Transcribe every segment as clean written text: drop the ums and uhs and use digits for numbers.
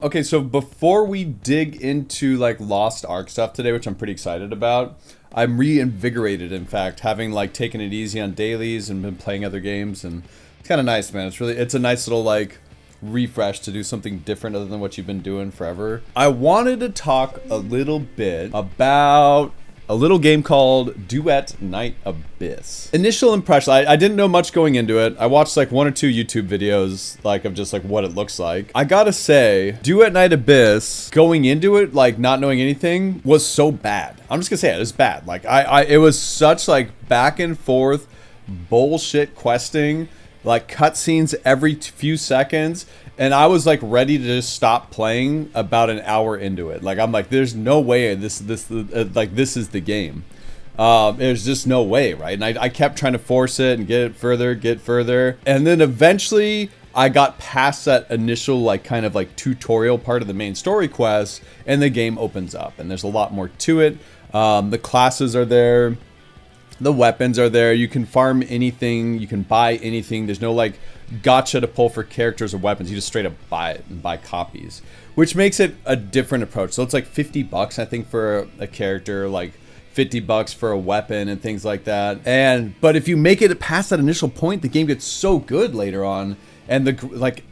Okay, so before we dig into like Lost Ark stuff today, which I'm pretty excited about, I'm reinvigorated, in fact, having like taken it easy on dailies and been playing other games, and it's kind of nice, man. It's a nice little like refresh to do something different other than what you've been doing forever. I wanted to talk a little bit about a little game called Duet Night Abyss. Initial impression, I didn't know much going into it. I watched like one or two YouTube videos like of just like what it looks like. I gotta say, Duet Night Abyss, going into it like not knowing anything, was so bad. I'm just gonna say it was bad. Like it was such like back and forth bullshit questing, like cutscenes every few seconds. And I was like ready to just stop playing about an hour into it. Like I'm like, there's no way this is the game. There's just no way, right? And I kept trying to force it and get further. And then eventually I got past that initial like kind of like tutorial part of the main story quest, and the game opens up and there's a lot more to it. The classes are there. The weapons are there. You can farm anything. You can buy anything. There's no like gotcha to pull for characters or weapons. You just straight up buy it and buy copies, which makes it a different approach. So it's like $50, I think, for a character, like $50 for a weapon and things like that. But if you make it past that initial point, the game gets so good later on. And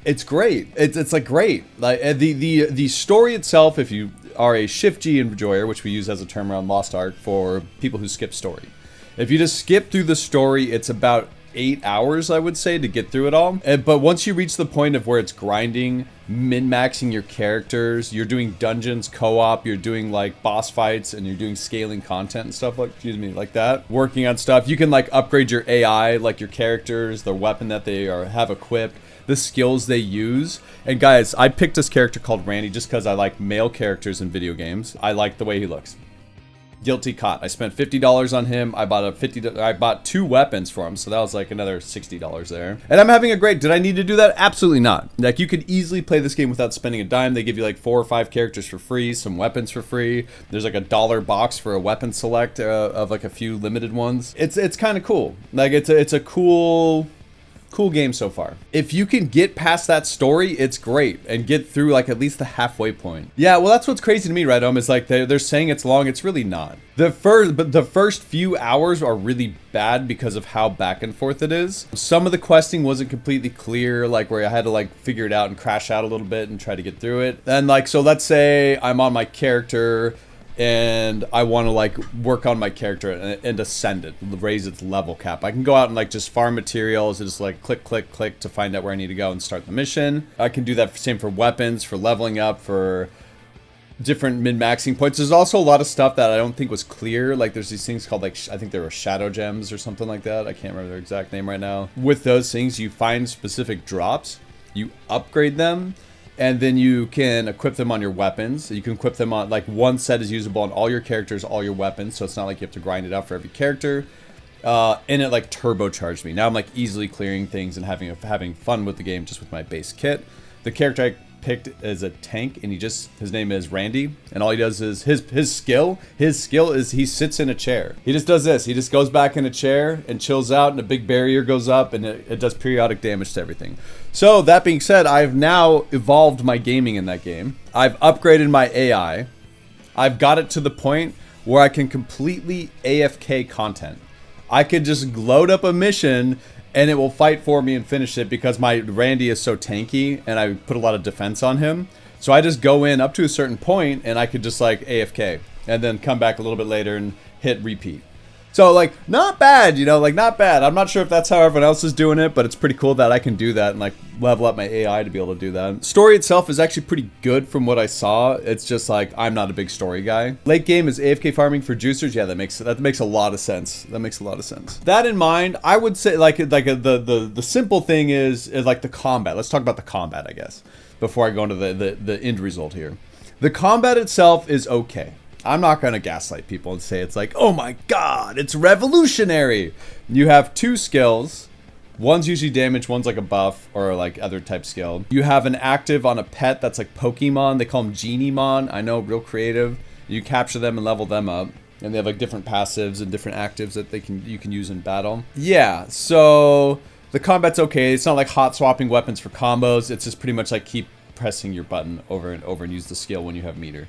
it's great. It's like great. Like the story itself, if you are a Shift G enjoyer, which we use as a term around Lost Ark for people who skip story. If you just skip through the story, it's about 8 hours, I would say, to get through it all. But once you reach the point of where it's grinding, min-maxing your characters, you're doing dungeons co-op, you're doing like boss fights, and you're doing scaling content and stuff like that. Working on stuff. You can like upgrade your AI, like your characters, the weapon that they have equipped, the skills they use. And guys, I picked this character called Randy just because I like male characters in video games. I like the way he looks. Guilty caught. I spent $50 on him. I bought 2 weapons for him, so that was like another $60 there. And I'm having a great. Did I need to do that? Absolutely not. Like, you could easily play this game without spending a dime. They give you like 4 or 5 characters for free, some weapons for free. There's like $1 box for a weapon select of like a few limited ones. It's kind of cool. Like it's a cool game so far. If you can get past that story, it's great, and get through like at least the halfway point. Yeah, well, that's what's crazy to me, right? Is like they're saying it's long. It's really not. The first few hours are really bad because of how back and forth it is. Some of the questing wasn't completely clear, like where I had to like figure it out and crash out a little bit and try to get through it. And like, so let's say I'm on my character and I want to like work on my character and ascend it, raise its level cap. I can go out and like just farm materials and just like click to find out where I need to go and start the mission. I can do that same for weapons, for leveling up, for different min-maxing points. There's also a lot of stuff that I don't think was clear. Like there's these things called like, I think they were shadow gems or something like that. I can't remember their exact name right now. With those things, you find specific drops, you upgrade them, and then you can equip them on your weapons. You can equip them on, like, one set is usable on all your characters, all your weapons, so it's not like you have to grind it out for every character. And it, like, turbocharged me. Now I'm, like, easily clearing things and having fun with the game just with my base kit. The character I picked is a tank, and his name is Randy, and all he does is, his skill is he sits in a chair. He just does this. He just goes back in a chair and chills out, and a big barrier goes up, and it does periodic damage to everything. So that being said, I've now evolved my gaming in that game. I've upgraded my AI. I've got it to the point where I can completely AFK content. I could just load up a mission and it will fight for me and finish it because my Randy is so tanky and I put a lot of defense on him. So I just go in up to a certain point and I could just like AFK and then come back a little bit later and hit repeat. So like, not bad, like not bad. I'm not sure if that's how everyone else is doing it, but it's pretty cool that I can do that and like level up my AI to be able to do that. Story itself is actually pretty good from what I saw. It's just like, I'm not a big story guy. Late game is AFK farming for juicers. Yeah, that makes a lot of sense. That makes a lot of sense. That in mind, I would say the simple thing is like the combat. Let's talk about the combat, I guess, before I go into the end result here. The combat itself is okay. I'm not going to gaslight people and say it's like, oh my god, it's revolutionary. You have 2 skills. One's usually damage, one's like a buff or like other type skill. You have an active on a pet that's like Pokemon. They call them Genie-mon. I know, real creative. You capture them and level them up. And they have like different passives and different actives that you can use in battle. Yeah, so the combat's okay. It's not like hot swapping weapons for combos. It's just pretty much like keep pressing your button over and over and use the skill when you have meter.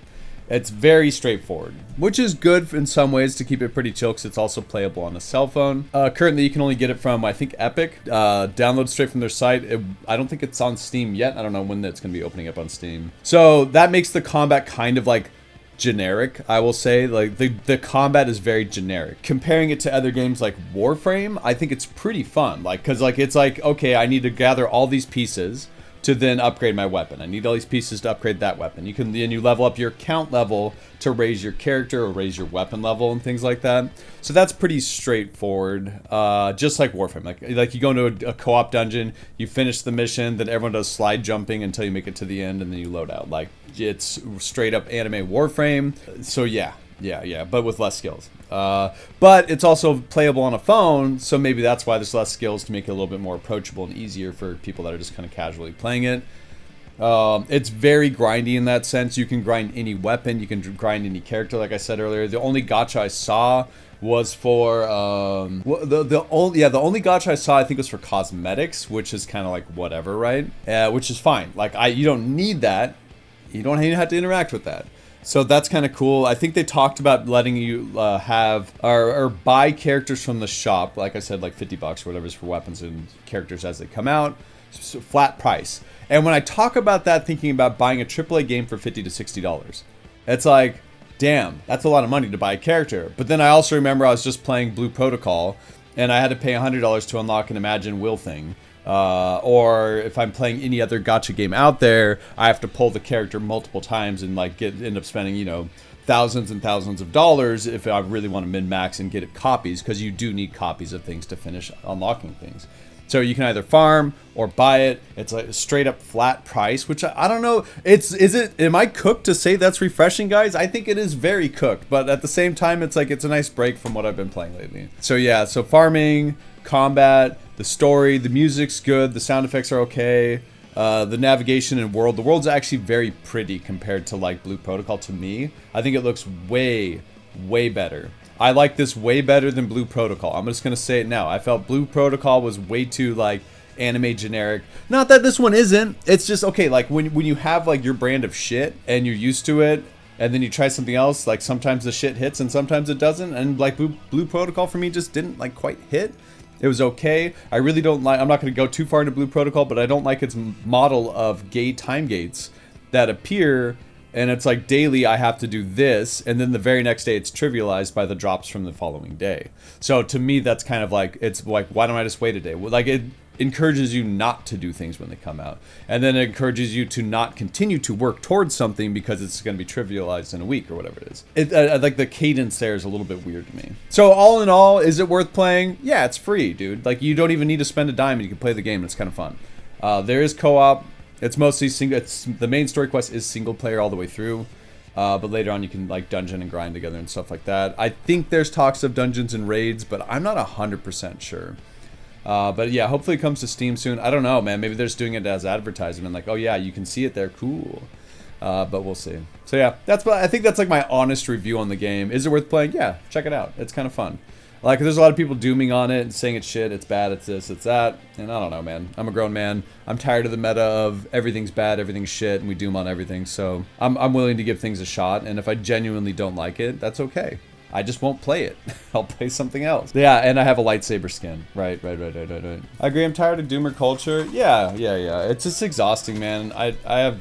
It's very straightforward, which is good in some ways to keep it pretty chill because it's also playable on a cell phone. Currently, you can only get it from, I think, Epic. Download straight from their site. I don't think it's on Steam yet. I don't know when that's going to be opening up on Steam. So that makes the combat kind of like generic, I will say. Like the combat is very generic. Comparing it to other games like Warframe, I think it's pretty fun. Like, because like it's like, okay, I need to gather all these pieces to then upgrade my weapon. I need all these pieces to upgrade that weapon. You can then you level up your count level to raise your character or raise your weapon level and things like that. So that's pretty straightforward. Just like Warframe, like you go into a co-op dungeon, you finish the mission, then everyone does slide jumping until you make it to the end, and then you load out. Like it's straight up anime Warframe. So yeah, but with less skills. But it's also playable on a phone, so maybe that's why there's less skills, to make it a little bit more approachable and easier for people that are just kind of casually playing it. It's very grindy in that sense. You can grind any weapon, you can grind any character, like I said earlier. The only gacha I saw was for the only gacha I saw, I think, was for cosmetics, which is kind of like whatever, right? Which is fine. Like you don't need that. You don't even have to interact with that. So that's kind of cool. I think they talked about letting you have or buy characters from the shop. Like I said, like $50 or whatever is for weapons and characters as they come out. So flat price. And when I talk about that, thinking about buying a AAA game for $50 to $60, it's like, damn, that's a lot of money to buy a character. But then I also remember I was just playing Blue Protocol, and I had to pay $100 to unlock an Imagine Will thing. Or if I'm playing any other gacha game out there, I have to pull the character multiple times and like end up spending, you know, thousands and thousands of dollars if I really want to min-max and get it copies, because you do need copies of things to finish unlocking things. So you can either farm or buy it. It's like a straight up flat price, which I don't know. Am I cooked to say that's refreshing, guys? I think it is very cooked, but at the same time, it's like, it's a nice break from what I've been playing lately. So yeah, so farming, combat, the story, the music's good, the sound effects are okay. The navigation and the world's actually very pretty compared to like Blue Protocol to me. I think it looks way, way better. I like this way better than Blue Protocol. I'm just going to say it now. I felt Blue Protocol was way too like anime generic. Not that this one isn't. It's just, okay, like when you have like your brand of shit and you're used to it, and then you try something else, like sometimes the shit hits and sometimes it doesn't. And like Blue Protocol for me just didn't like quite hit. It was okay. I really don't like, I'm not going to go too far into Blue Protocol, but I don't like its model of gay time gates that appear, and it's like daily I have to do this, and then the very next day it's trivialized by the drops from the following day. So to me, that's kind of like, it's like, why don't I just wait a day? Like, it encourages you not to do things when they come out, and then it encourages you to not continue to work towards something because it's going to be trivialized in a week or whatever it is. Like the cadence there is a little bit weird to me. So all in all, is it worth playing? Yeah, it's free, dude. Like, you don't even need to spend a dime and you can play the game. It's kind of fun. There is co-op. It's mostly single. The main story quest is single player all the way through, but later on you can like dungeon and grind together and stuff like that. I think there's talks of dungeons and raids, but I'm not 100% sure. But yeah, hopefully it comes to Steam soon. I don't know, man. Maybe they're just doing it as advertisement, like, oh yeah, you can see it there, cool. But we'll see. So yeah, I think that's like my honest review on the game. Is it worth playing? Yeah, check it out. It's kind of fun. Like, there's a lot of people dooming on it and saying it's shit, it's bad, it's this, it's that. And I don't know, man. I'm a grown man. I'm tired of the meta of everything's bad, everything's shit, and we doom on everything. So I'm willing to give things a shot. And if I genuinely don't like it, that's okay. I just won't play it. I'll play something else. Yeah, and I have a lightsaber skin. Right. I agree, I'm tired of doomer culture. Yeah. It's just exhausting, man. I have